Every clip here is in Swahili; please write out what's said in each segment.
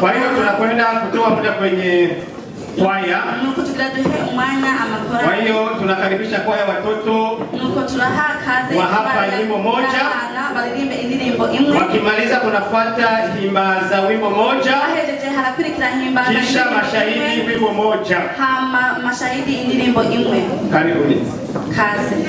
Kwa hiyo tunakwenda kutoa muda kwenye kwaya. Kwa hiyo tunakaribisha kwaya watoto wa hapa nyimbo moja. Wakimaliza kunafuata himba za wimbo moja. Kisha mashahidi wimbo moja. Mashahidi indirimbo imwe. Karibuni. Kazi.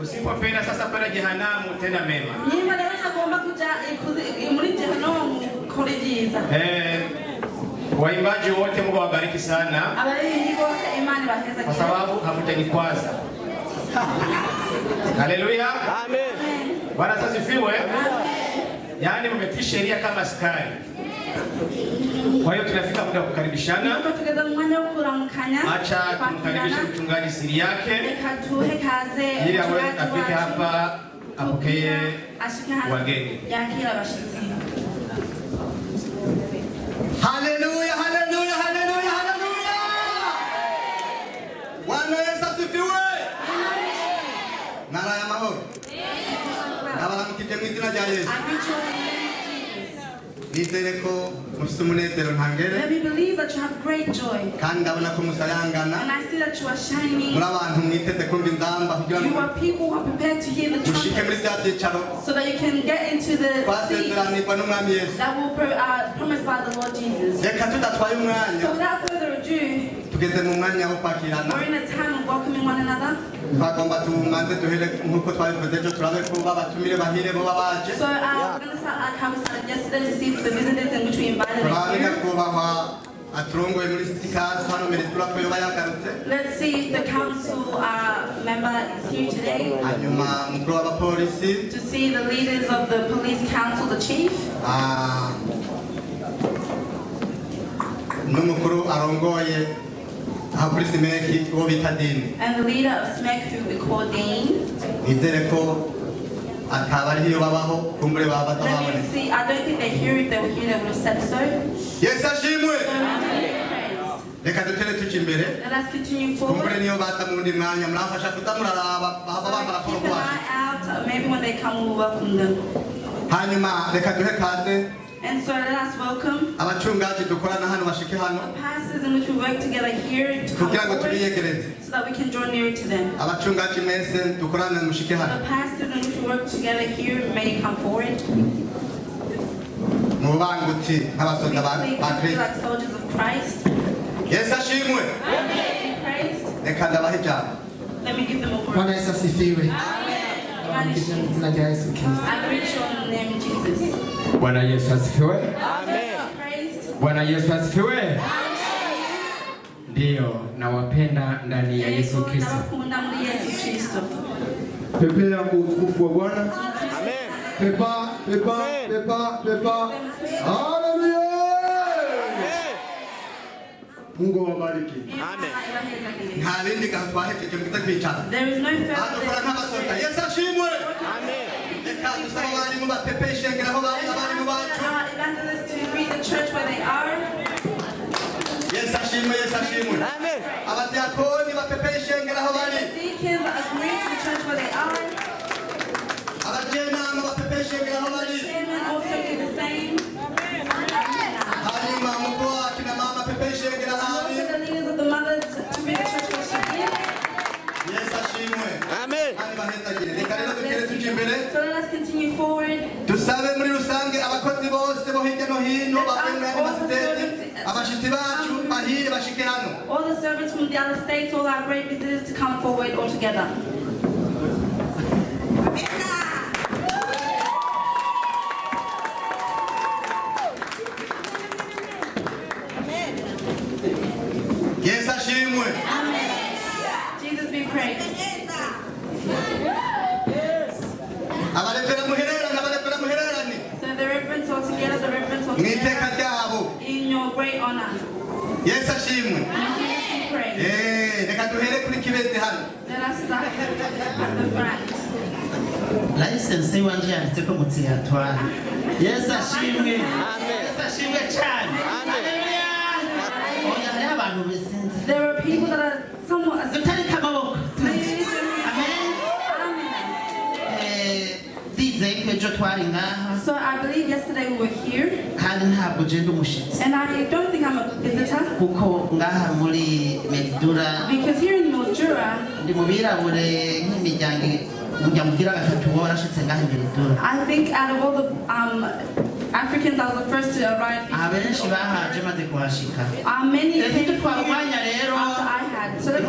Usipopenda sasa pale jehanamu tena mema. Nyimba naweza kuomba kuja muri jehanamu kulijiza. Waimbaji wote Mungu awabariki sana. Kwa sababu hakujanikwaza. Haleluya. Amen. Bwana asifiwe. Yaani mmetii sheria kama askari. Kwa hiyo tunafika muda wa kukaribishana. Acha tumkaribishe mchungaji siri yake. Ili afike hapa apokee wageni. Haleluya, haleluya, haleluya, haleluya. Bwana Yesu asifiwe. Nara ya mahoro. Nabala mukije mu izina rya Yesu. Nizere ko mufite umunezero ntangere. Let me believe that you have great joy. Kandi ndabona ko musayangana. And I see that you are shining. Muri abantu mwiteze kumva inzamba kugira ngo you are people who are prepared to hear the trumpet. So that you can get into the seat that will promised by the Lord Jesus. Reka tudatwaye umwanya. So without further ado, tugeze mu mwanya wo kwakirana. We're in a time of welcoming one another. Twagomba tumanze duhere nkuko twabivuze ejo turabe ko babatumire bahire bo babaje. So we're going to start like how we started yesterday to see the visitors in which we invited them here. Let's see if the council member is here today. To see the leaders of the police council, the chief. And the leader of SMEC who we call Dean. Let me see, I don't think they're here. If they were here, they would have said so. Yes, Let us continue forward. Keep an eye out. Maybe when they come, we'll welcome them. And so let us welcome the pastors in which we work together here to come forward so that we can draw nearer to them. The pastors in which we work together here may come forward. Please, like soldiers of Christ. Yes, let me give them a word. I greet you in the name of Jesus. Bwana Yesu asifiwe. Amen. Bwana Yesu asifiwe. Ndio, nawapenda ndani ya Yesu Kristo. Pepea kwa utukufu wa Bwana. Amen. Pepa, pepa, pepa, pepa. Hallelujah. Mungu awabariki. Amen. There is no further. Yes, ashimwe. Amen. Evangelists to read the church where they are. Yes, ashimwe, yes, ashimwe. Amen. The deacons agree to the church where they are. The chairman also do the same. Also the leaders of the mothers to read the church where she is. Yes, ashimwe. Amen. So let us continue forward. All the servants from the other states, all our great visitors to come forward all together. Yes, ashimwe. Amen. Jesus be praised. So the reverence all together, the reverence all together. In your great honor. Yes, ashimwe. Jesus be praised. Let us start at the front. License wanje yanditseko mutsi yatwara. Yes, ashimwe. Yes, ashimwe cyane. There are people that are somewhat asleep. Amen. So I believe yesterday we were here. And I don't think I'm a visitor. Because here in Mildura, I think out of all the Africans, I was the first to arrive. Many came here after I had. So the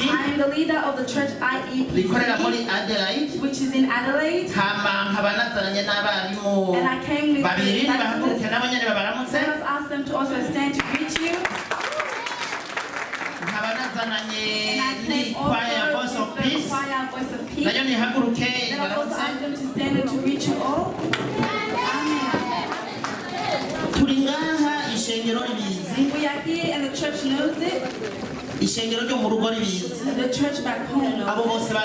I am the leader of the church IEPC, which is in Adelaide. And I came with let us ask them to also stand to greet you. And I came also Voice of the Peace. choir Voice of Peace. Then I also ask them to stand and to greet you all. We are here and the church knows it. The church back home knows it.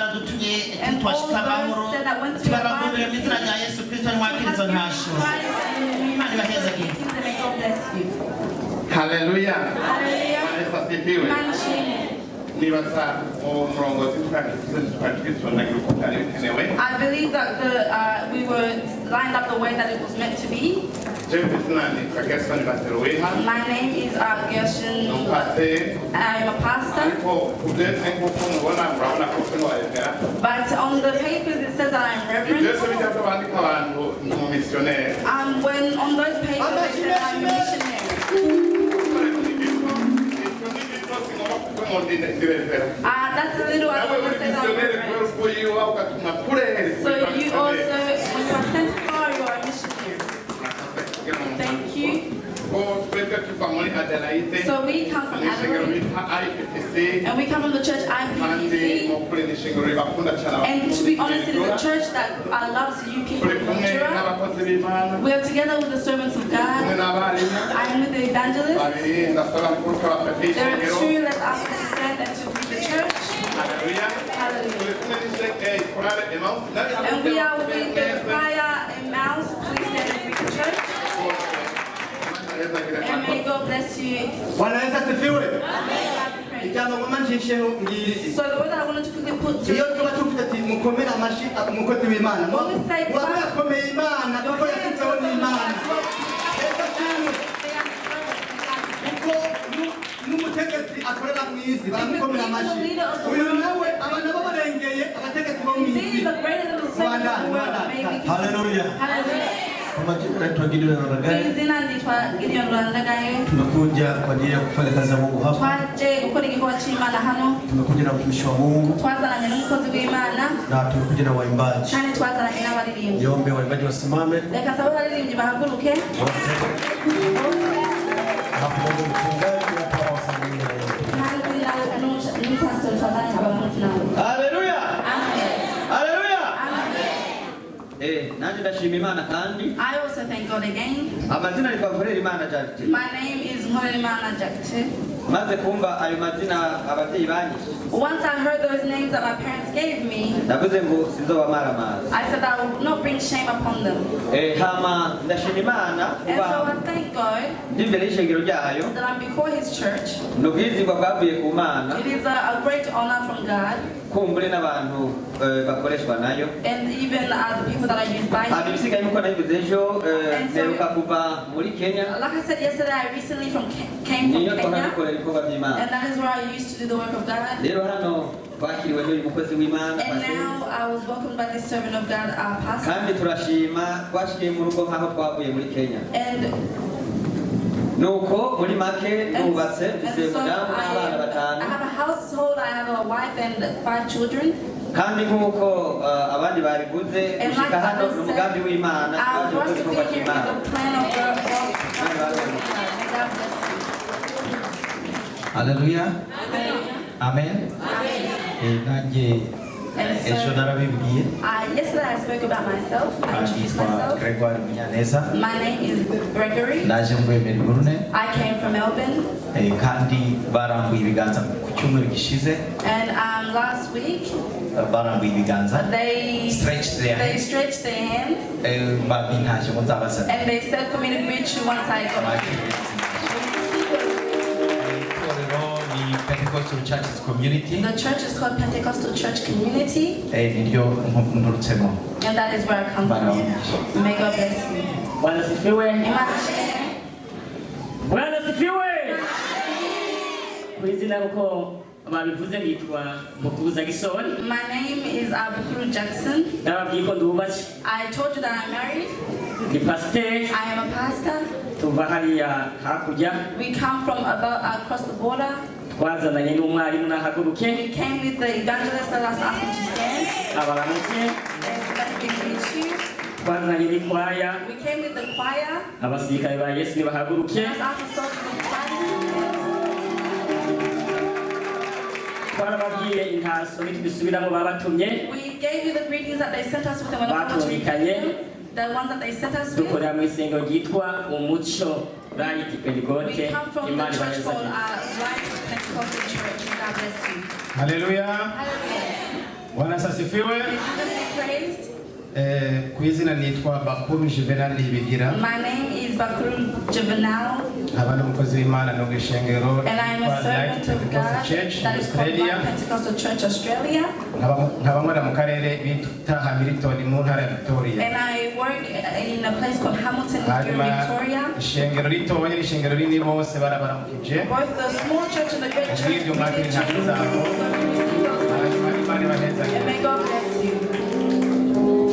And all those said that went to Christ bless you. Hallelujah. Hallelujah. I believe that we were lined up the way that it was meant to be. My name is Gershon. I'm a pastor. But on the papers it says that I'm reverend. When on those papers it says I'm a missionary. That's a little I want to say that. So you also, when you are sent far, you are a missionary. Thank you. So we come from Adelaide, and we come from the church IPPC, and to be honest, it is a church that loves you people in Mildura. We are together with the servants of God. I am with the evangelists. There are two that ask us to stand and to lead the church. Hallelujah. And we are with the choir and mouse. Please stand and lead the church. And may God bless you. Bwana Yesu asifiwe. Ijambo ngomanjisheho ngiri. So the word that I wanted to quickly put to Iyo tuba tuvuga ati mukomera amashi umukozi w'Imana. Wabakomeye Imana kuko yasitseho n'Imana. Kuko n'umutegetsi akorera mu isi baramukomera amashi. Uyu nawe abantu baba barengeye abategetsi bo mu isi. Hallelujah. Hallelujah. Tumekuja kwa ajili ya kufanya kazi ya Mungu hapa. Tumekuja na mtumishi wa Mungu. Na tumekuja na waimbaji. Niombe waimbaji wasimame. Hallelujah. I also thank God again. My name is Morimana Jakte. Once I heard those names that my parents gave me, I said I would not bring shame upon them. And so I thank God that I'm before His church. It is a great honor from God. And even the people that are used by Him. And so, like I said yesterday, I recently came from Kenya. And that is where I used to do the work of God. And now I was welcomed by this servant of God, our pastor. And I have a household, I have a wife and 5 children. And like others said, for us to be here is a plan of God. Hallelujah. Amen. Yesterday I spoke about myself. I introduced myself. My name is Gregory. I came from Melbourne. And last week they stretched their hands and they said for me to greet you once I got Pentecostal Churches Community. The church is called Pentecostal Church Community. And that is where I come from. May God bless you. Bwana sifiwe. Bwana sifiwe. Kwizina uko babivuze bitwa Mukuza Gisori. My name is Abukuru Jackson. Nababwiko ndubatse. I told you that I'm married. Ni pastor. I am a pastor. Tuva hariya hakurya. We come from about across the border. Twazananye n'umwarimu nahaguruke. We came with the evangelist that was asking to stand. Abaramutse. Twazananye n'ikwaya. We came with the choir. Abasirikare ba Yesu nibahaguruke. Twarababwiye intaso nitubisubiramo babatumye. We gave you the greetings that they sent us with the ones that they sent us with. Dukorera mu isengero ryitwa Umuco Right Pentecost. We come from the church called Right Pentecostal Church. God bless you. Hallelujah. Hallelujah. Bwana asifiwe. Praised. Kwizina nitwa Bakuru Juvenal Nibigira. My name is Bakuru Juvenal. Abana mukozi w'Imana no gishengero. And I am a servant of God that is called Right Pentecostal Church Australia. nkabamwera mu karere bita Hamilton mu ntara ya Victoria. And I work in a place called Hamilton in Victoria. Ishengero ritoya n'ishengero rinini bose barabaramukije. Both the small church and the great church. Ngibyo mwakiri ntabwo zabo. And may God bless you.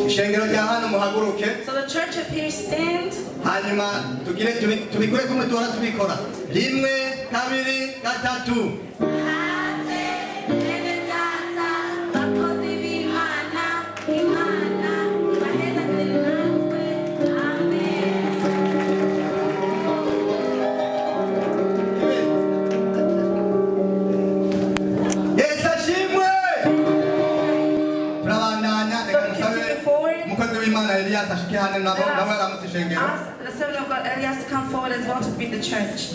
Ishengero rya hano muhaguruke. So the church of here stand. Hanyuma tugire tubikore kumwe duhora tubikora. 1 2 3 Hallelujah. cyane nabo baramutse ishengero. Ask the servant of God Elias to come forward as well to greet the church.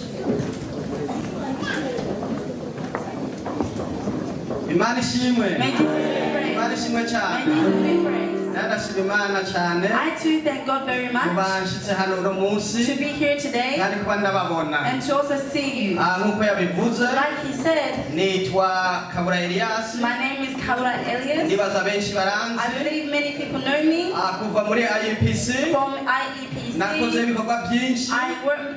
Imana ishimwe. May Jesus be praised. Imana ishimwe May cyane. Jesus be praised. Ndashima Imana cyane. I too thank God very much Kubanshitse hano uno munsi. to be here today Kandi kuba ndababona. and to also see you. Nkuko yabivuze. Like he said, Nitwa Kabura Elias. my name is Cabereye Elias. Ndibaza benshi baranzi. I believe many people know me Kuva muri IEPC. from IEPC. Nakoze ibikorwa byinshi.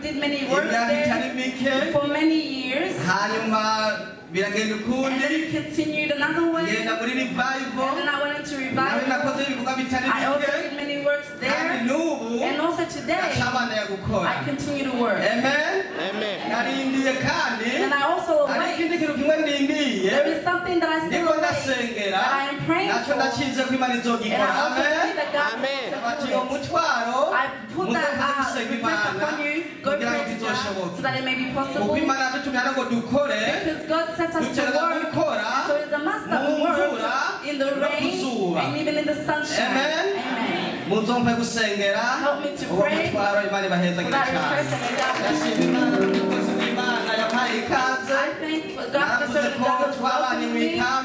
Did many works Imyaka itari there mike. for many years. Hanyuma biragenda And ukundi. then it continued another way. Ngenda muri revival. And then I went into Nawe revival. nakoze ibikorwa bitari I also bike. did many works Kandi there. n'ubu And also today, ndacabandanya gukora. I continue to work. Amen. Narindiye kandi And I also hari await. ikindi kintu kimwe ndindiye There is something that I still ndiko await ndasengera that I am praying nacyo for. ndakize ko Imana And izogikora. I also Amen. believe that God will Bati do uwo it. mutwaro I put that muzoze gusenga request Imana upon you. Go kugira ngo pray to God bizoshoboke. so that it may be Kuko possible. Imana yadutumye hano ngo dukore Because God set us to dukenera work. gukora So it's a must that we mu work mvura in the no rain ku zuba. and even in the sunshine. Amen. Amen. muzomve gusengera Help me to uwo pray mutwaro Imana For ibahezagire that cyane. request and may God bless Ndashima you. Imana n'umukozi w'Imana yampaye ikaze. I thank God for the servant of God who welcomed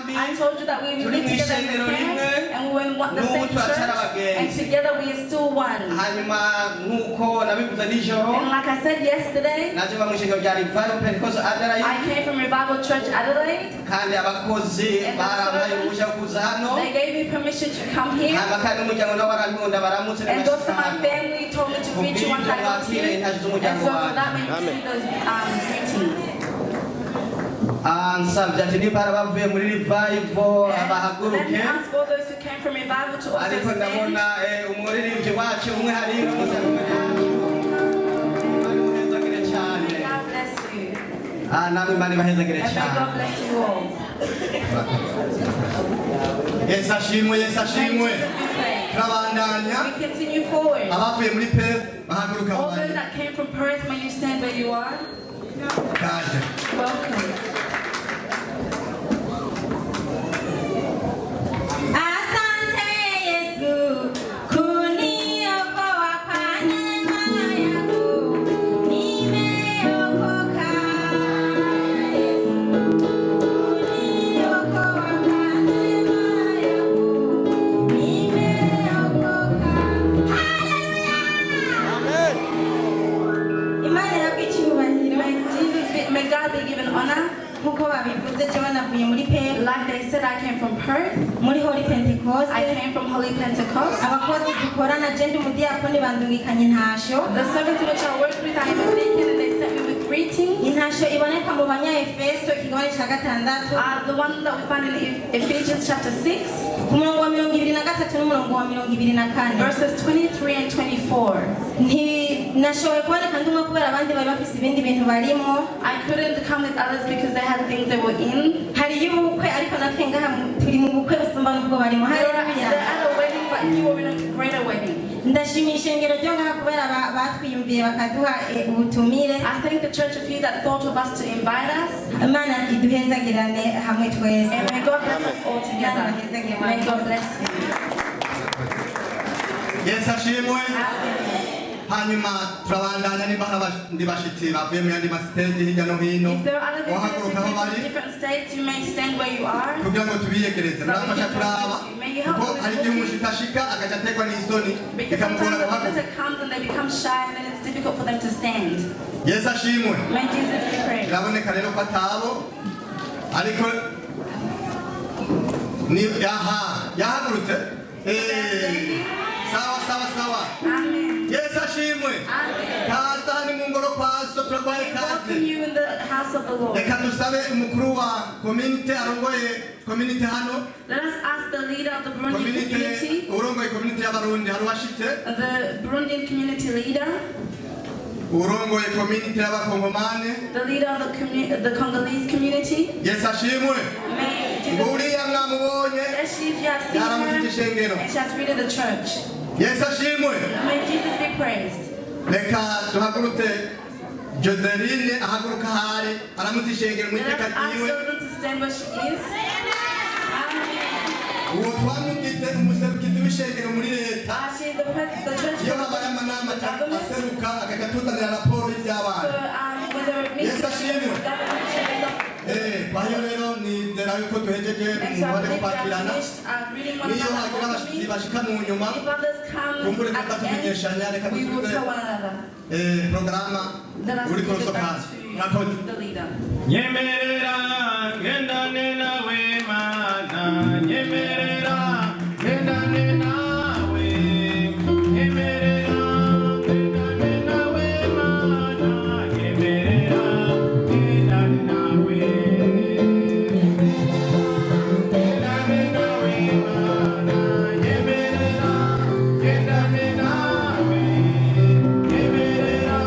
me. I told you that we will Turi be together in mw'ishengero the rimwe, camp and we were in the n'ubu same turacyari church abagenzi. and together we are still one. Hanyuma nk'uko nabivuze nijoro And like I said yesterday, naje mu ishengero rya Revival Pentecostal I came from Revival Church Adelaide. kandi abakozi barampaye uruhushya rwo kuza hano. They gave me permission to come here. Hanyuma kandi n'umuryango nawe warankunda baramutse And n'abashitsi also my hano. family told me to greet you once I got here. And so for that made me see those greetings. Nsabye ati niba bavuye muri Revival Let me abahaguruke. ask all those who came from Revival to also Ariko stand. ndabona umuririmbyi wacu umwe hariya umuryango bahezagire cyane. May God bless you. Namwe Imana ibahezagire And may cyane. God bless you all. Yesu ashimwe, Yesu ashimwe. May Jesus be praised. Turabandanya. We continue forward. Abavuye muri Perth bahaguruka All those babandi. that came from Perth, may you stand where you are. Kaje. Welcome. Asante Yesu, kuniokoa kwa neema yako, nimeokoka. Yesu, kuniokoa kwa neema yako, nimeokoka. Hallelujah! Imana ihabwe icyubahiro. May God be given honor. Nkuko babivuze je banavuye muri Perth, Like they said, I came from Perth. muri Holy Pentecost. I came from Holy Pentecost. Abakozi dukorana je ndi umudiyakoni bandungikanye intasho. The servants which I worked with, I am a deacon, and they sent me with greetings. Intasho iboneka mu Banya-Efeso ikigabane cya gatandatu The one that we find in Ephesians chapter 6, ku murongo wa 23 n'umurongo wa 24. verses 23 and 24. Nashoboye kuboneka ndi umwe kubera abandi bari bafise ibindi bintu barimo. I couldn't come with others because they had things they were in. Hariyo ubukwe ariko natwe ngaha turi mu bukwe busumba n'ubwo barimo. They're Haleluya. at a wedding, but you were in a greater wedding. Ndashimira ishengero ryo ngaha kubera batwiyumviye bakaduha ubutumire. I thank the church of you that thought of us to invite us. Imana iduhezagirane hamwe twese. And may God bless us all together. May God bless you. Yesu ashimwe. Hanyuma turabandanya niba hari abandi bashitsi bavuye mu yandi masiteji hirya no hino. If there are other visitors who Wahaguruka aho came from bari different states, you may stand where you are. kugira ngo tubiyegereze. Murafasha turaba kuko hari igihe umushitsi ashika agaca ategwa n'isoni Because bikamugora sometimes the guhaguruka. visitor comes and they become shy and then it's difficult for them to stand. Yesu ashimwe. May Jesus be praised. Biraboneka rero ko atabo ariko ni yahagurutse. Sawa sawa sawa. Amen. Yesu ashimwe. Amen. Kaza ni mu ngoro kwa so turagwaye We welcome kaze. you in the house of the Lord. Reka dusabe umukuru wa community arongoye community hano. Let us ask the leader of the Burundian community, Urongoye community y'abarundi hari washitse. the Burundian community leader, Urongoye community y'abakongomane. the leader of the Congolese community. Yesu ashimwe. May Jesus Nguriya mwamubonye. Yes, you have seen Yaramutse her ishengero. and she has greeted the church. Yesu ashimwe. May Jesus be praised. Reka tuhagurutse Joseline ahaguruka hari aramutse ishengero mu Let us iteka ask ryiwe. her to stand where she is. Amen. Uwo twamwite umuserukizi w'ishengero muri leta. She is the iyo habaye amanama aseruka agatutanira raporo y'iby'abana Yesu ashimwe bayo rero nizera yuko duhejeje umubare wo kwakirana niyo hagira abashitsi bashika mu nyuma kumbure tukatumenyeshanya reka dusubize programa uri kurusoka mwakoze Nyemerera ngendane nawe Mana nyemerera ngendane nawe nyemerera ngendane nawe Mana nyemerera ngendane nawe ngendane nawe Mana nyemerera ngendane nawe nyemerera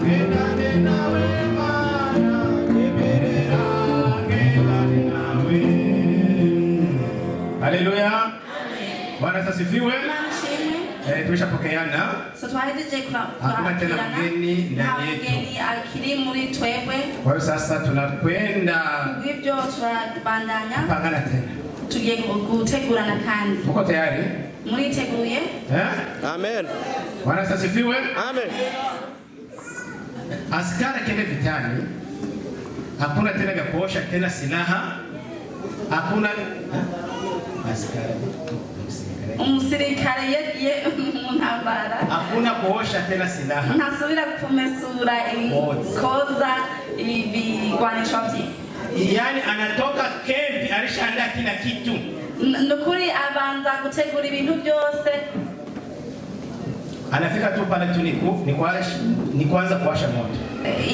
ngendane nawe Mana nyemerera ngendane nawe. Haleluya. Bwana asifiwe. Tumeshapokeana. So twahejeje Hakuna tena mgeni ndani yetu. mgeni akiri muri twebwe. Kwa hiyo sasa tunakwenda Kubw'ibyo turabandanya kupangana tena. tugiye gutegurana kandi. Muko tayari? Muriteguye? Amen. Bwana asifiwe. Amen. Askari akienda vitani hakuna tena vya kuosha tena silaha. Hakuna askari umusirikare yagiye mu ntambara hakuna kuosha tena silaha, ntasubira kumesura koza ibigwanisho bye. Yani anatoka kempi alishaandaa kila kitu. Nukuri abanza gutegura ibintu byose. Anafika tu pale tu ni kuanza kuwasha moto.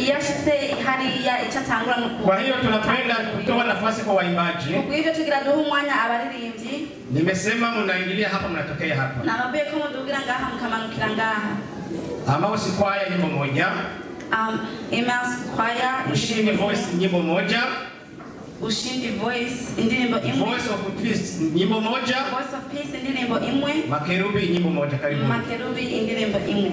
Yashitse hariya icatangura nuko. Kwa hiyo tunapenda kutoa nafasi kwa waimbaji. Kwa hivyo tugira duhu mwanya abaririmbyi. Nimesema mnaingilia hapa mnatokea hapa. Na mabye ko mudugira ngaha mukamanukira ngaha. Ambao si kwaya nyimbo moja. Emails kwaya Ushindi voice nyimbo moja. Ushindi voice indirimbo imwe. Voice of peace nyimbo moja. Voice of peace indirimbo imwe. Makerubi nyimbo moja karibu. Makerubi indirimbo imwe.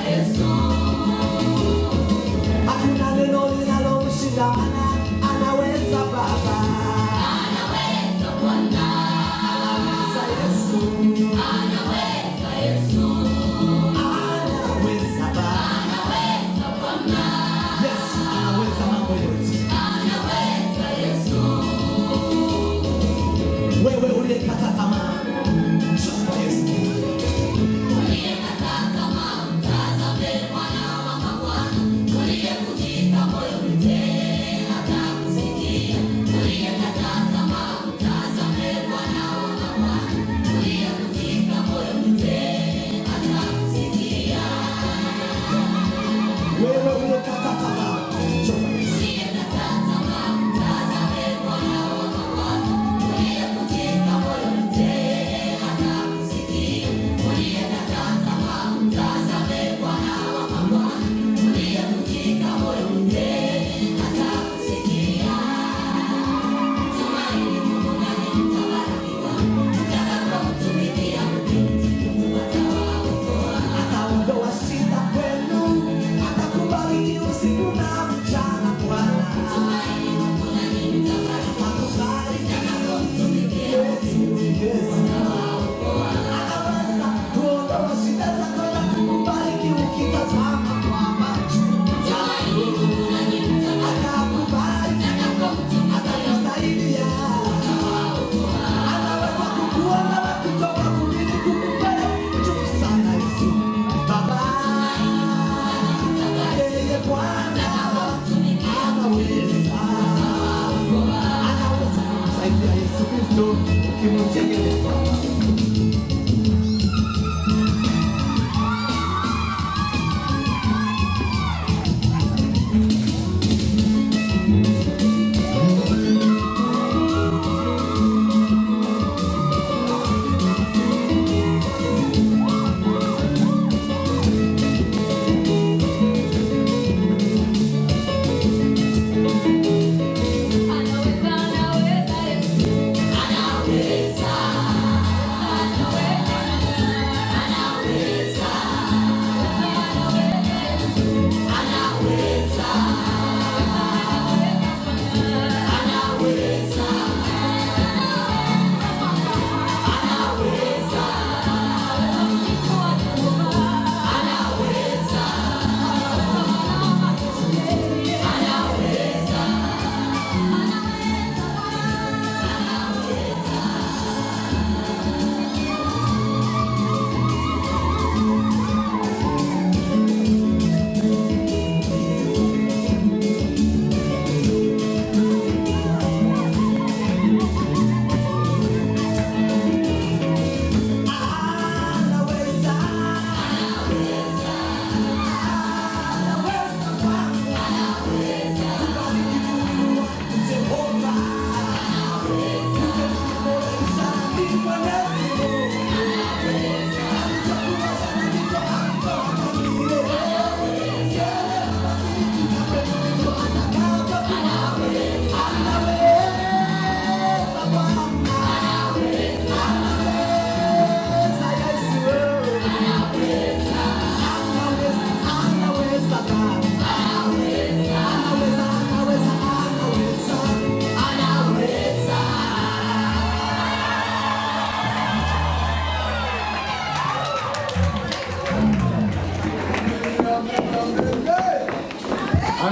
Yesu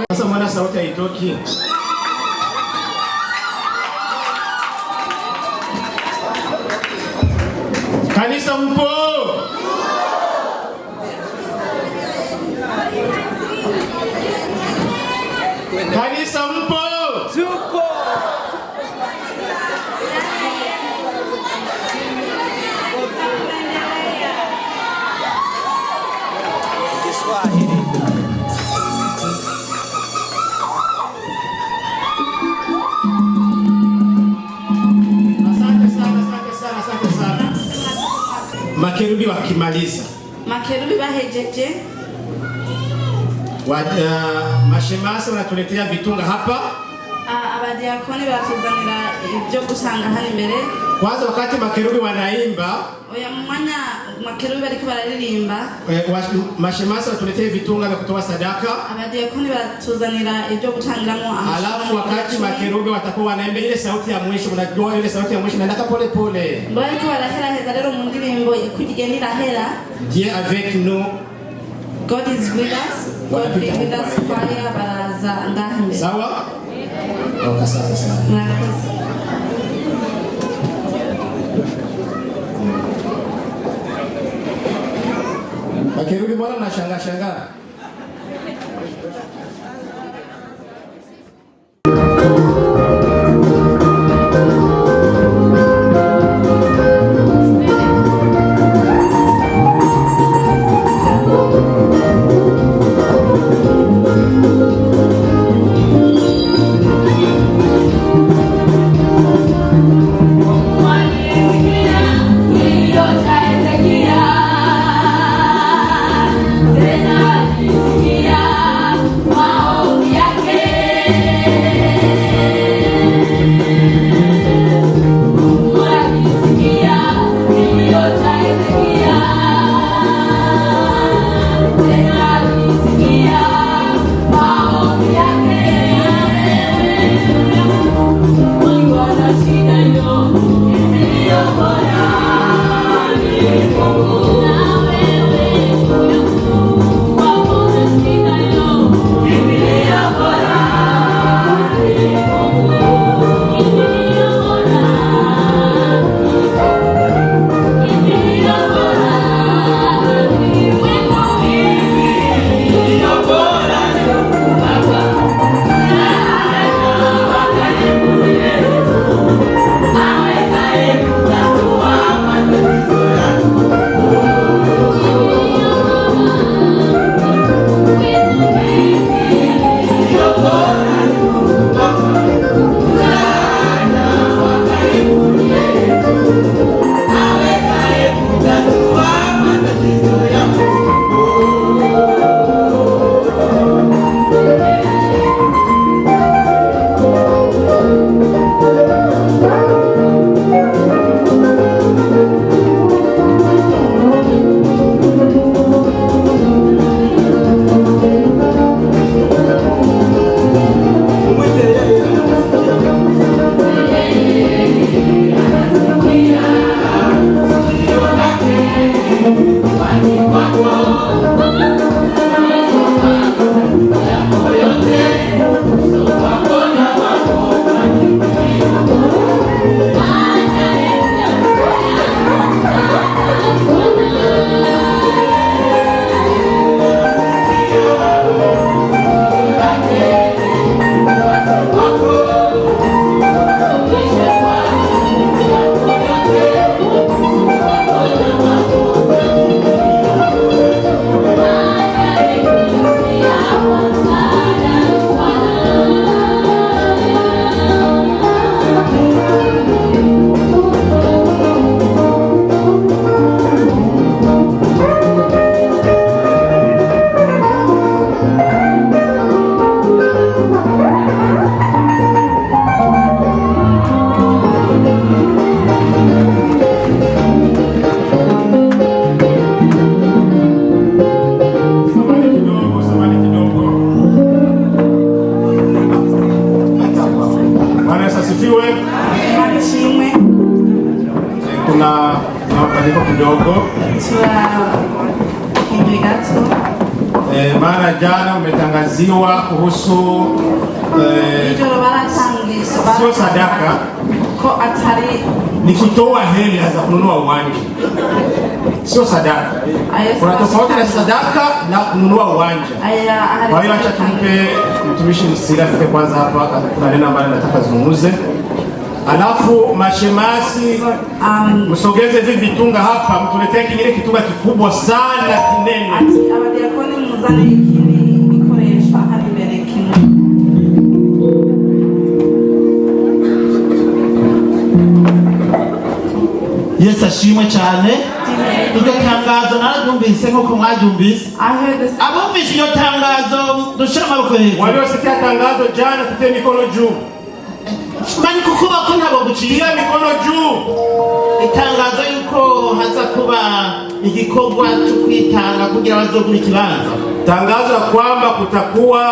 Sasa mwana sauti haitoki. Kanisa mpo? Kanisa mpo? Tuko. Makerubi wakimaliza. Makerubi bahejeje. Mashemasi wanatuletea vitunga hapa. Abadiakoni batuzanira ibyo gusanga hano imbere. Kwanza wakati makerubi wanaimba, oya mwanya makerubi bariko bararirimba, mashemasi wanatuletea vitunga vya kutoa sadaka. Abadiakoni batuzanira ibyo gutangiramo amashami. Alafu wakati makerubi watakuwa wanaimba ile sauti ya mwisho, unajua ile sauti ya mwisho inaenda pole pole. Bariko barahera heza rero mu ndirimbo kugigendera hera. Dieu avec nous. God is with us. God is with us. Kwaya baraza ndahimbe. Sawa? Asante sana. Makerubi mbona mnashangaa? Maana jana umetangaziwa kuhusu sio sadaka, ni kutoa hela za kununua uwanja. Sio sadaka. Kuna tofauti na sadaka na kununua uwanja. Kwa hiyo acha tumpe mtumishi Msila afike kwanza hapa, kuna neno ambalo nataka zungumze. Alafu mashemasi msogeze hivi vitunga hapa, mtuletee kingine kitunga kikubwa sana kinene. Ati abadiakoni muzane ikindi ikoreshwa hari imbere kimwe. Yesu ashimwe cyane. Iryo tangazo nararyumvise nk'uko mwaryumvise. Abumvise iryo tangazo dushira amaboko hejuru. Waliosikia tangazo jana tutee mikono juu. Mani kukuba ko ntabo guciye mikono juu. Itangazo yuko haza kuba igikorwa cyo kwitanga kugira bazogura ikibanza. Tangazo la kwamba kutakuwa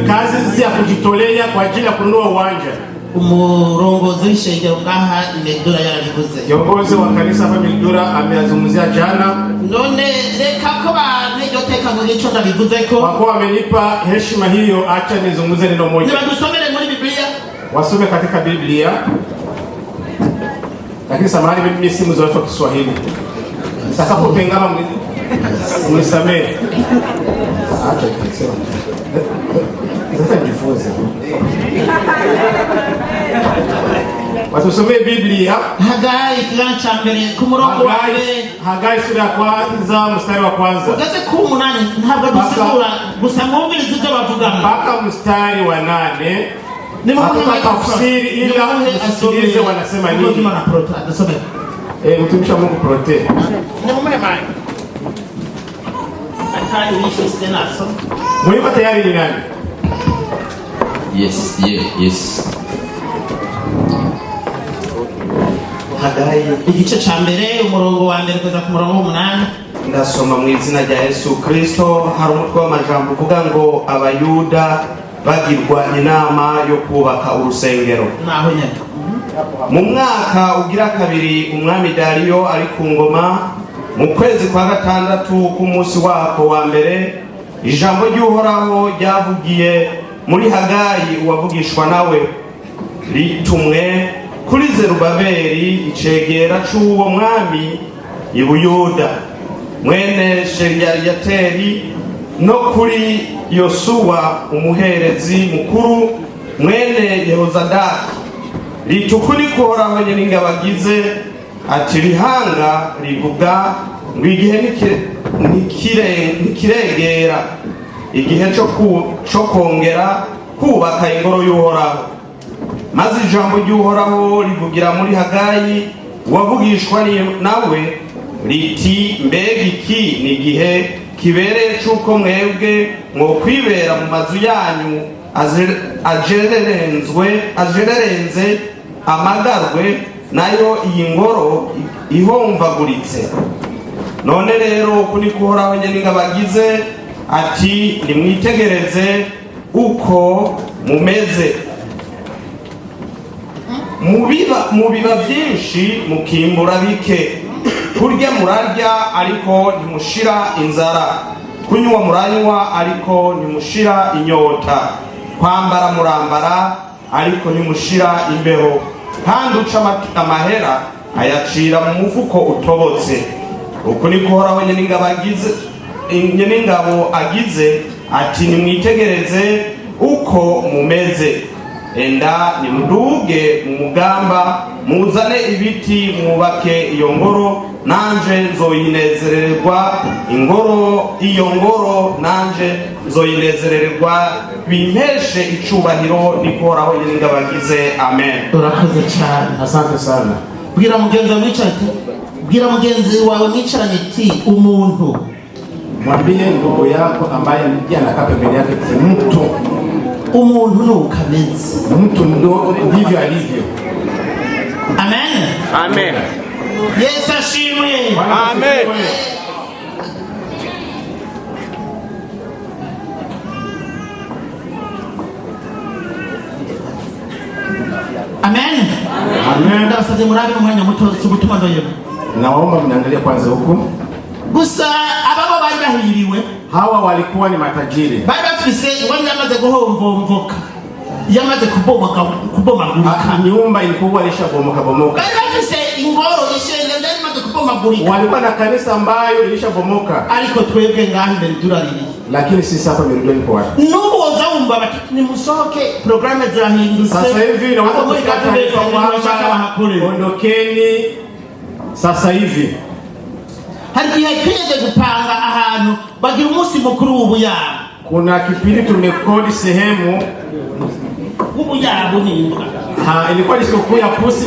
kazi ya kujitolea kwa ajili ya kununua uwanja. Umurongozi w'ishengero ngaha Mildura yarabivuze. Kiongozi wa kanisa hapa Mildura ameazungumzia jana. None reka ko baniryo teka ngo gico ndabivuze ko. Kwa kuwa amenipa heshima hiyo, acha nizungumze neno moja. Nibadusomere muri Biblia. Wasome katika Biblia. Lakini samahani mimi si mzoefu wa Kiswahili. Nitakapopengama mnisamehe. Acha nikisema. Sasa nijifunze. Watusomee Biblia. Hagai kila cha mbere ku murongo wa mbere. Hagai sura ya kwanza mstari wa kwanza. Ugaze ku 8 ntabwo dusigura gusa mwumvirize ibyo bavuga. Mpaka mstari wa 8. Ni tafsiri ila usikilize wanasema nini. Mtumishi wa Mungu prote. Mwimba tayari ni nani? Yes. Hagai igice ca mbere umurongo wa mbere kugeza ku murongo wa 8. Ndasoma mu izina rya Yesu Kristo. Hari umutwe w'amajambo uvuga ngo abayuda bagirwa inama yo kubaka urusengero. Naho nyene mu mwaka ugira kabiri umwami Dariyo ari ku ngoma, mu kwezi kwa gatandatu k'umunsi wako wa mbere, ijambo ry'Uhoraho ryavugiye muri Hagai uwavugishwa nawe, ritumwe kuri Zerubabeli icegera c'uwo mwami i Buyuda, mwene Sheriyateri, no kuri Yosuwa umuherezi mukuru, mwene Yehozadaki, ritukuri kuhoraho nyiringabagize, ati rihanga rivuga ngo igihe nikiregera, igihe cyo kongera kubaka ingoro y'Uhoraho. Maze ijambo ry'Uhoraho rivugira muri Hagai wavugishwa nawe riti, mbega iki ni igihe kibereye cy'uko mwebwe mwo kwibera mu mazu yanyu ajererenze amagarwe, nayo iyi ngoro ihomvaguritse. None rero kuni kuhoraho nyiringabagize, ati nimwitegereze uko mumeze, mubiba byinshi mukimbura bike, kurya murarya ariko ntimushira inzara, kunywa muranywa ariko ntimushira inyota, kwambara murambara ariko ntimushira imbeho, kandi uca amahera ayacira mu mufuko utobotse. Uko ni kuhoraho nyeningabo agize, ati nimwitegereze uko mumeze, enda nimuduge mu mugamba, muzane ibiti mwubake iyo ngoro, nanje nzoyinezererwa iyo ngoro nanje nzoyinezererwa, bimpeshe icubahiro, nikoraho nyengabagize. Amen. Urakoze cyane. Asante sana. Bwira mugenzi wawe mwicaranye ati umuntu. Mwambie ndugu yako ambaye anakaa pembeni yake, mtu. Umuntu nukameze. Mtu ndivyo alivyo. Amen. Amen. Yesu ashimwe. Amen. Amen. Amen. Ndasabye murabe umwanya muto subutuma ndoye. Naomba mniangalie kwanza huku. gusa ababo bari bahiriwe. Hawa walikuwa ni matajiri. Bari bafise wani yamaze guhomvomvoka, yamaze kubomagurika. Nyumba ilikuwa ilishabomoka. Bari bafise ingoro ishenge ndari yamaze kubomagurika. Walikuwa na kanisa ambayo ilishabomoka. Ariko twebwe ngaho Mildura riri. Lakini sisi hapa Mildura ni kwa. Nubu zaumba bati ni musohoke programme zahindutse. Sasa hivi na watu kwa ondokeni sasa hivi. Hari gihe kije gupanga ahantu bagira umunsi mukuru w'ubuyabo. Kuna kipindi tumekodi sehemu w'ubuyabo n'imbwa. Ilikuwa ni siku ya pusi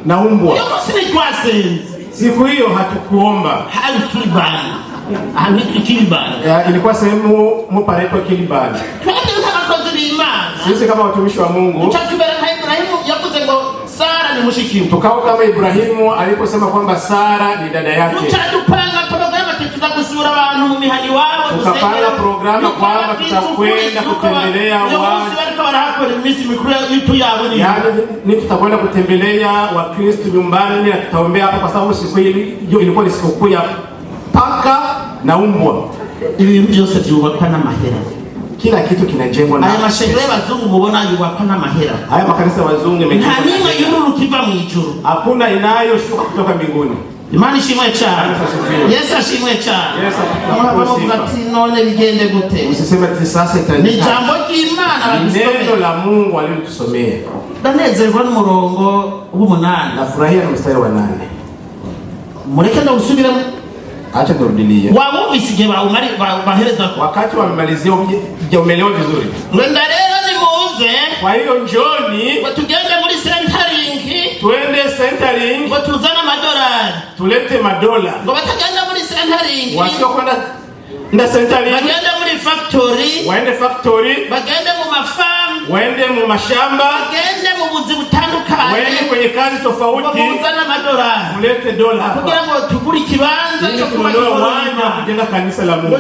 na umbwa. Iyo musi ni twasenze. Siku hiyo hatukuomba. Hari kilibani. Kilibani. Ilikuwa sehemu mparaiko kilibani. Twende nk'abakozi b'Imana. Sisi kama watumishi wa Mungu. Tutakubera nka Ibrahimu yavuze ngo Sara ni mushikiwe. Tukao kama Ibrahimu aliposema kwamba Sara ni dada yake. Tutadupanga programu tutagusura abantu mu mihani wabo. Tukapanga programu kwamba tutakwenda kutembelea watu. Bariko barakora iminsi mikuru yitu yabo ni. Yaani ni tutakwenda kutembelea Wakristo nyumbani na tutaombea hapo kwa sababu siku hili ilikuwa ni siku ya paka na umbwa. Ibi byose byubakwa n'amahera. Kila kitu kinajengwa na aya mashengero y'abazungu mubona yubakwa n'amahera. Haya makanisa wazungu yamejengwa. Nta nimwe yururu kiva mu ijuru. Hakuna inayoshuka kutoka mbinguni. Imana ishimwe cyane. Yesu ashimwe cyane. Yesu ati none bigende gute? Usiseme ati sasa itani. Ni jambo ry'Imana badusomeye. Neno la Mungu alilotusomea. Danezerwa n'umurongo w'umunani. Nafurahia na mstari wa 8. Mureke ndawusubiramo. Acha turudilie. Wabumvise igihe bahereza wakati wamemalizia umeelewa vizuri. Mwenda rero ni muze. Kwa hiyo njoni tugende muri centering. Twende centering. Ngo tuzana madolari. Tulete madola. Ngo batagenda muri centering. Wasio kwenda na centering. Bagende muri factory. Waende factory. Bagende mu mafarm. Waende mu mashamba. Bagende mu buzi butandukanye. Waende kwenye kazi tofauti. Tuzana madolari. Mulete dola hapa. Kugira ngo tugure kibanza cyo kubanza kujenga kanisa la Mungu.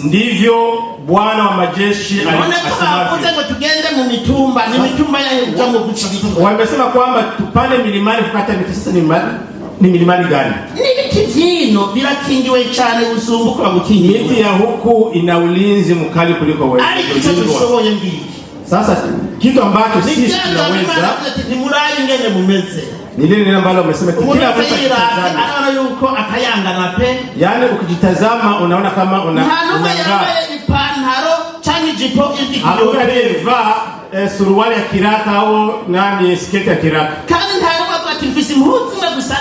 Ndivyo Bwana wa majeshi alisema. Ngo tugende mu mitumba, ni mitumba ya jambo guchigiza. Wamesema kwamba tupande milimani kukata miti. Sasa ni milimani gani? Ni miti vino birakingiwe cyane usumbuko bagukingiwe. Miti ya huku ina ulinzi mkali kuliko wewe. Ari kitu tushoboye ngiki. Sasa kitu ambacho sisi tunaweza ni murayi ngene mumeze. Ni lile ambalo umesema kila mtu anaona yuko akayangana pe. Yaani ukijitazama unaona kama unangaa. Ipantaro cyangwa jipo ikiyo aliyevaa suruali ya kiraka au nani sketi ya kiraka. Kandi ntarimo ati mfisi mpuzi na gusa.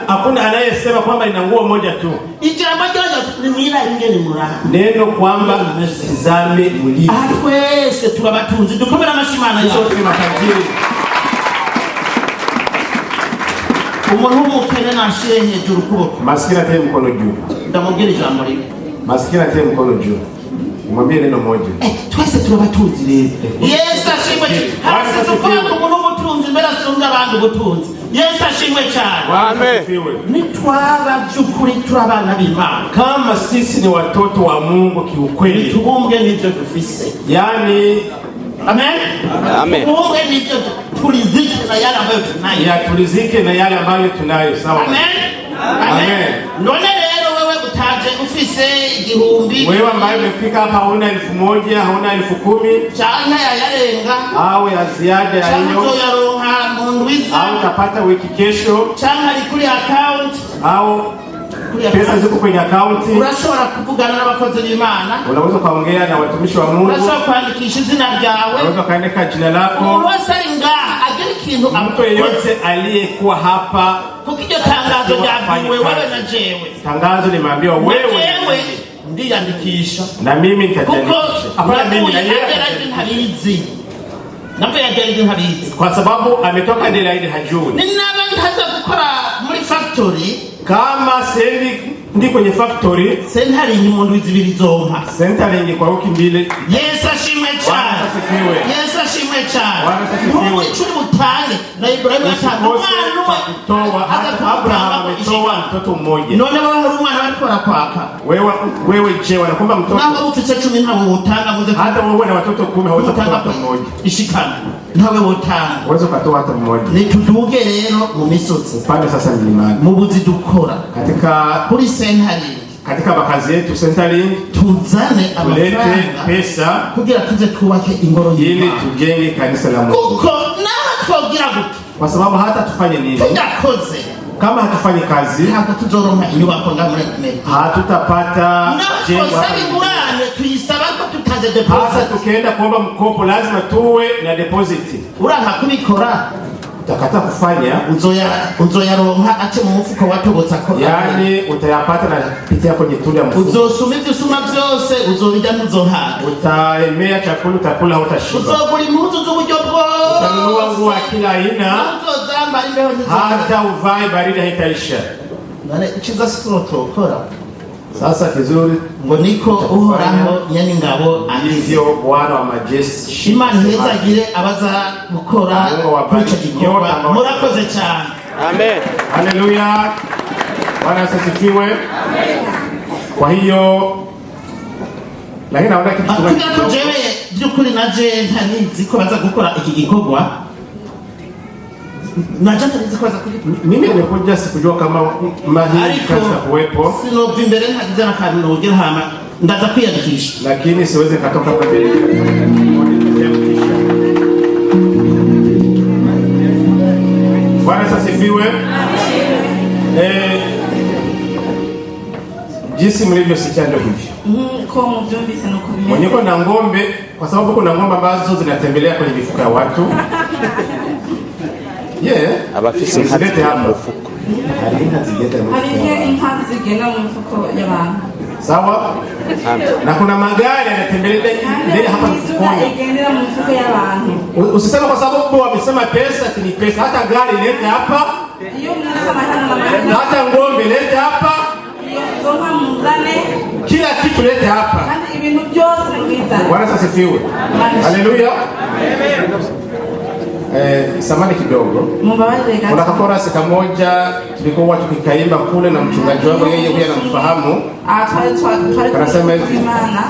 Hakuna anayesema kwamba ina nguo moja tu. Ijambo ryo ni mira ingene muraha. Neno kwamba msizame mulivyo. Twese turabatunzi dukomera amashimana yawe. Sote matajiri. Umuntu w'umukene nashire hejuru kuboko. Maskini ateye mkono juu. Ndamubwira ijambo rimwe. Maskini ateye mkono juu. Umwambie neno moja. Twese turabatunzi rero. Yesu ashimwe. Hasi tukora umuntu w'umutunzi mbere asumba abandi ubutunzi. Yesu ashimwe cyane. Amen. Ni twaba byukuri turabana b'Imana. Kama sisi ni watoto wa Mungu kiukweli. Tubumbwe n'ibyo dufise. Yaani Amen. Amen. Tubumbwe n'ibyo tulizike na yale ambayo tunayo. Ya tulizike na yale ambayo tunayo. Sawa. Amen. Amen. None rero wewe utaje ufise igihumbi. Wewe ambaye umefika hapa huna 1000, huna 10,000. Chana ya yarenga. Au ya ziada ya hiyo. Chanzo ya roha munduiza. Au utapata wiki kesho. Chana likuli account. Au pesa ziko kwenye account. Urashobora kuvugana n'abakozi b'Imana. Unaweza kuongea na watumishi wa Mungu. Urashobora kuandikisha izina ryawe. Unaweza kuandika jina lako. Mtu yeyote aliyekuwa hapa kukijyo tangazo ryabiwe wewe na jewe. Tangazo limeambiwa wewe ndiyandikisha. Na mimi nitaandikisha. Hapana mimi na yeye halizi. Napo yagerije halizi. Kwa sababu ametoka ndela ile hajui. Ninaba ntaza gukora muri factory kama sendi ndi kwenye factory centering mu ndwi zibiri zonka centering kwa wiki mbili. Yesu ashimwe cyane. Yesu ashimwe cyane. Asifiwe. Icuri butange na Ibrahimu yatanga umwana kutoa Abraham ametoa mtoto mmoja. None baba hari umwana bariko barakwaka. Wewe je wanakomba mtoto? Naho ufite 10 ntawe utanga muze hata wewe na watoto 10 hawezi kutoa mtoto mmoja. Ishikana. Ntawe utanga. Uweze kutoa hata mmoja. Nituduge rero mu misozi. Pande sasa milimani. Mu buzi dukora katika kuri centering. Katika makazi yetu centering tuzane tulete pesa kugira tuze twubake ingoro ili tujenge kanisa la Mungu. Kuko na twogira gute? Kwa sababu hata tufanye nini? Tudakoze. Kama hatufanyi kazi, hata tuzoronka inyubako ngamure kumenya. Hatutapata jengo. Sabi ngurane tuyisaba ko tutaze deposit. Hasa tukienda kuomba mkopo lazima tuwe na deposit. Uranka kubikora utakata kufanya uzoyaronka ate mu mufuko watobotsa ko. Yani utayapata na kupitia kwenye tunda mfuko. Uzosuma ivyusuma byose uzobijya ntuzohaga. Utaemea chakula utakula utashiba. Uzogura impuzu z'uburyo bwose. Utanunua nguo kila aina. Uzozamba imbeho hata uvae baridi haitaisha. Nane chiza sikuro tokora. Sasa kizuri ngo niko uhoraho nyani ngabo alivyo Bwana wa majeshi. Imana hezagire abaza gukora kwica gikorwa. Murakoze cyane. Amen. Haleluya. Bwana asifiwe. Amen. Kwa hiyo lakini naona kitu kingine. Jewe byukuri naje ntanizi ko baza gukora iki gikorwa. Najana nizikwaza kuri mimi nimekuja sikujua kama mahali kaza kuwepo. Sino vimbere ntagize na kantu nogera hama ndaza kwiyandikisha. Lakini siweze katoka kwa mbele. Bwana asifiwe. Jinsi mlivyosikia ndio hivyo. Kwa mvyumvise no kubimenya. Mwenye kuna ng'ombe kwa sababu kuna ng'ombe ambazo zinatembelea kwenye mifuko ya watu. Abafise inka hapo. Hari inka zigenda mu mfuko y'abantu. Sawa? Na kuna magari yanatembelea ndani hapa mfukoni. Igendera mu mfuko y'abantu. Usiseme kwa sababu wamesema pesa ni pesa. Hata gari leta hapa. Iyo mnasema hata hata ng'ombe leta hapa. Iyo zonga muzane. Kila kitu leta hapa. Kandi ibintu byose mwiza. Bwana asifiwe. Haleluya. Samani kidogo. Kuna kakorasi kamoja tulikuwa tukikaimba kule na mchungaji wangu yeye pia anamfahamu. Anasema hivi.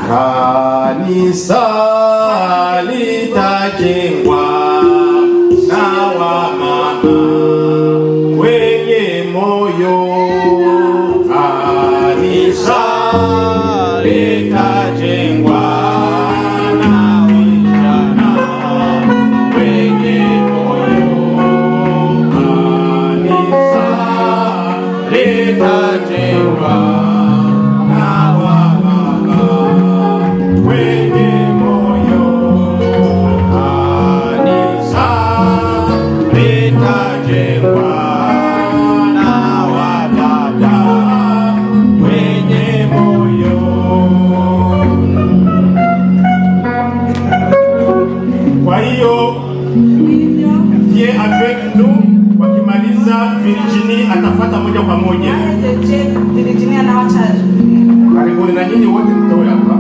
Kanisa litajengwa na wamama wenye moyo. Kanisa litajengwa atafata moja kwa moja. Virginia na wacha. Karibuni na nyinyi wote mtoe hapa.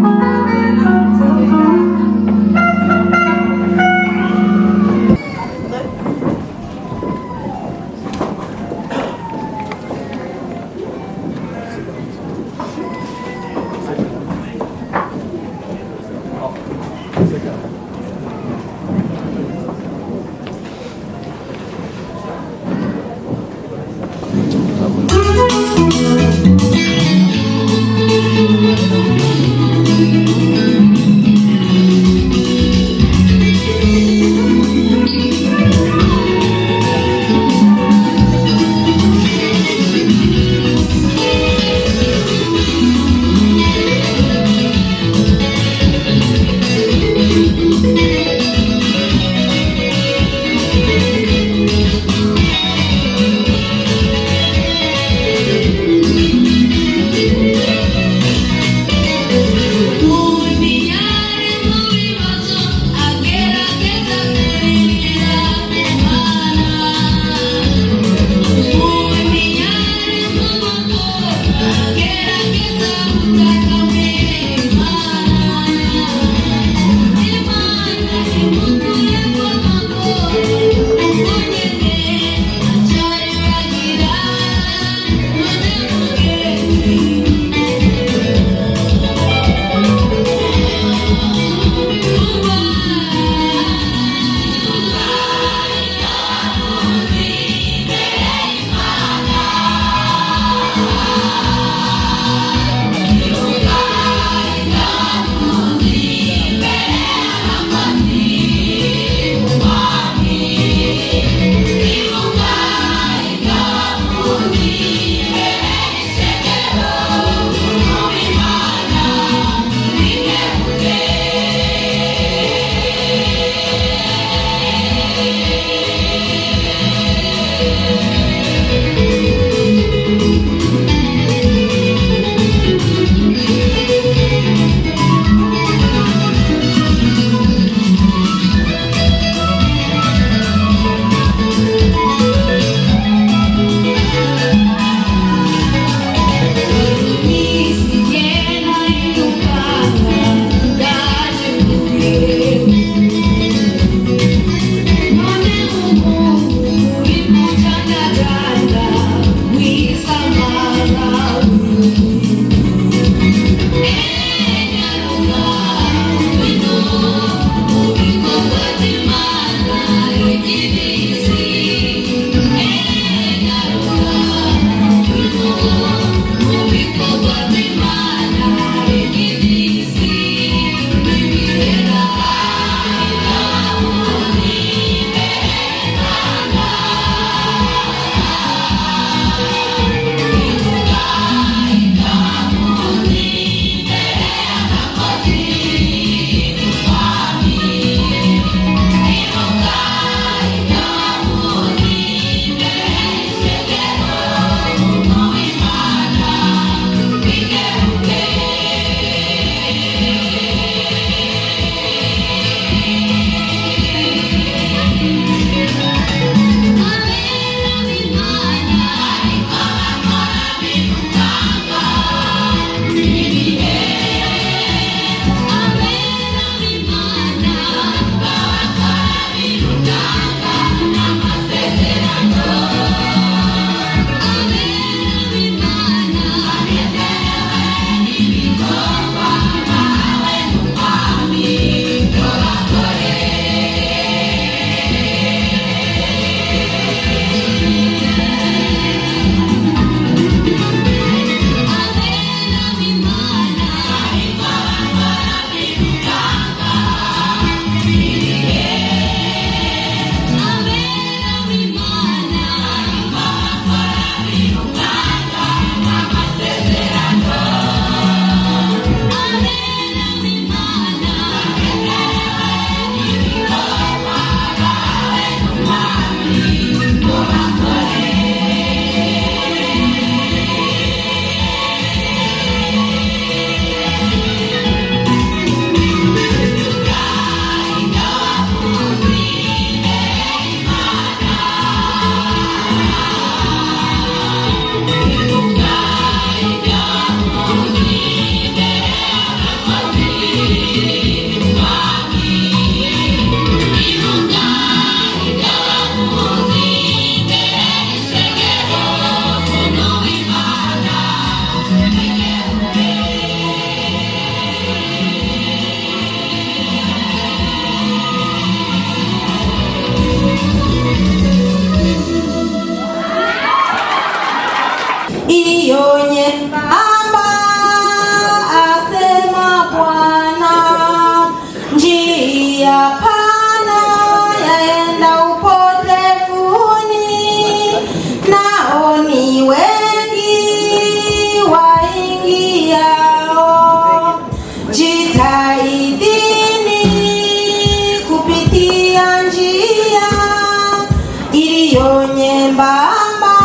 iliyo nyembamba,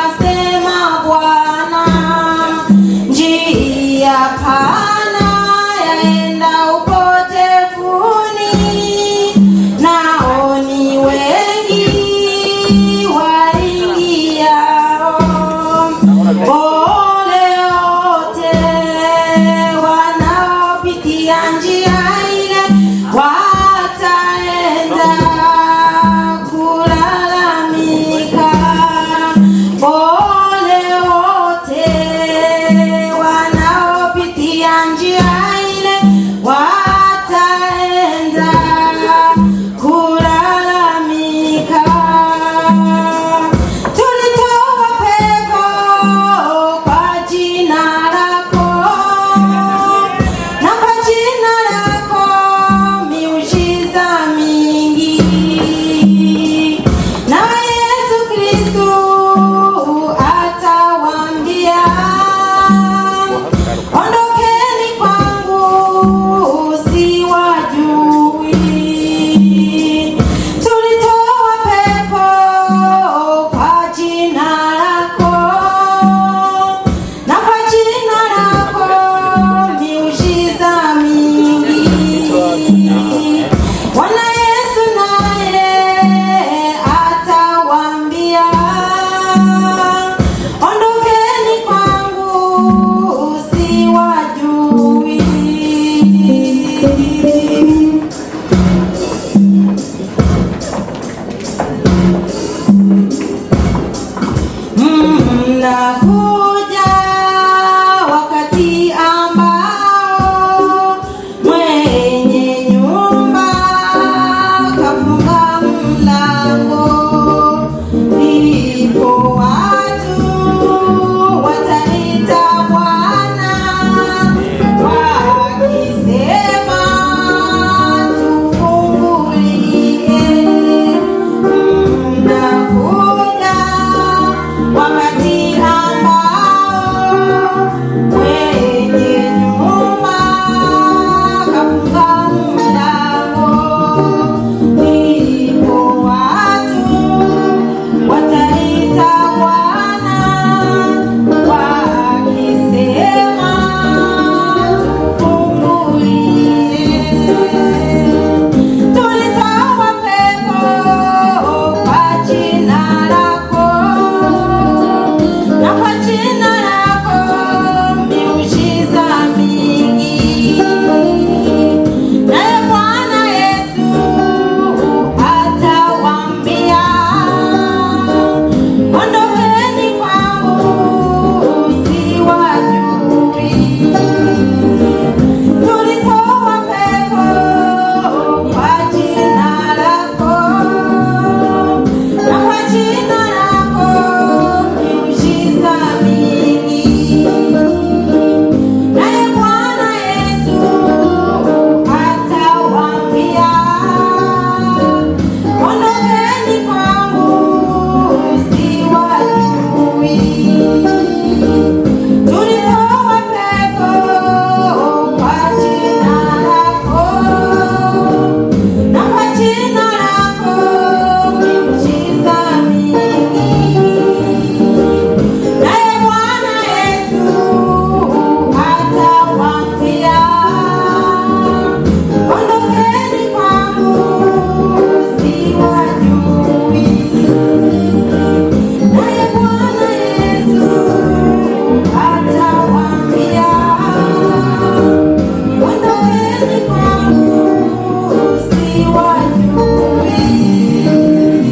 asema Bwana.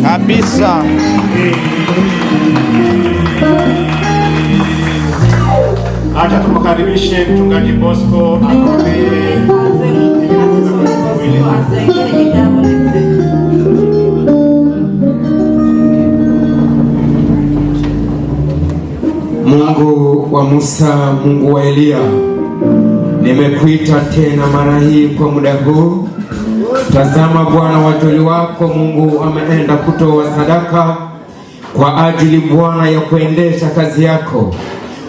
kabisa. Acha tumkaribishe mchungaji Bosco akwambie. Mungu wa Musa, Mungu wa Elia, nimekuita tena mara hii kwa muda huu. Tazama Bwana, watoli wako Mungu ameenda kutoa sadaka kwa ajili Bwana ya kuendesha kazi yako.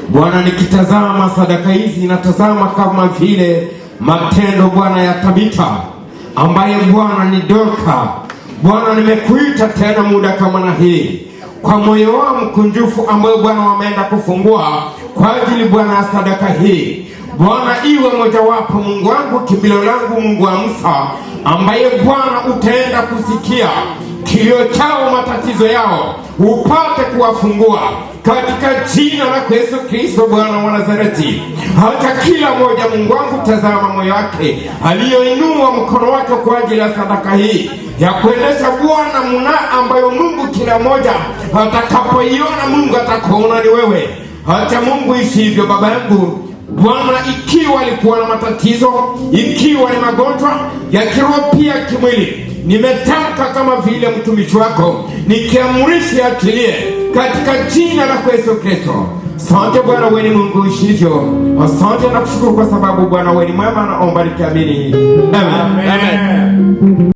Bwana, nikitazama sadaka hizi natazama kama vile matendo Bwana ya Tabita ambaye Bwana ni Dorka. Bwana, nimekuita tena muda kama na hii kwa moyo wangu mkunjufu ambayo Bwana wameenda kufungua kwa ajili Bwana ya sadaka hii. Bwana, iwe mojawapo Mungu wangu, kimbilio langu, Mungu wa Musa, ambaye Bwana utaenda kusikia kilio chao, matatizo yao, upate kuwafungua katika jina la Yesu Kristo Bwana wa Nazareti. Hata kila moja Mungu wangu, tazama moyo wake aliyoinua mkono wake kwa ajili ya sadaka hii ya kuendesha Bwana muna ambayo Mungu kila moja atakapoiona Mungu atakuona ni wewe. Hata Mungu isivyo Baba yangu Bwana, ikiwa alikuwa na matatizo, ikiwa ni magonjwa ya kiroho pia kimwili, nimetamka kama vile mtumishi wako nikiamrisha atilie katika jina la Yesu Kristo. Asante Bwana, wewe ni Mungu ishivyo. Asante na kushukuru kwa sababu Bwana wewe ni mwema, naomba nikiamini. Amen. Amen.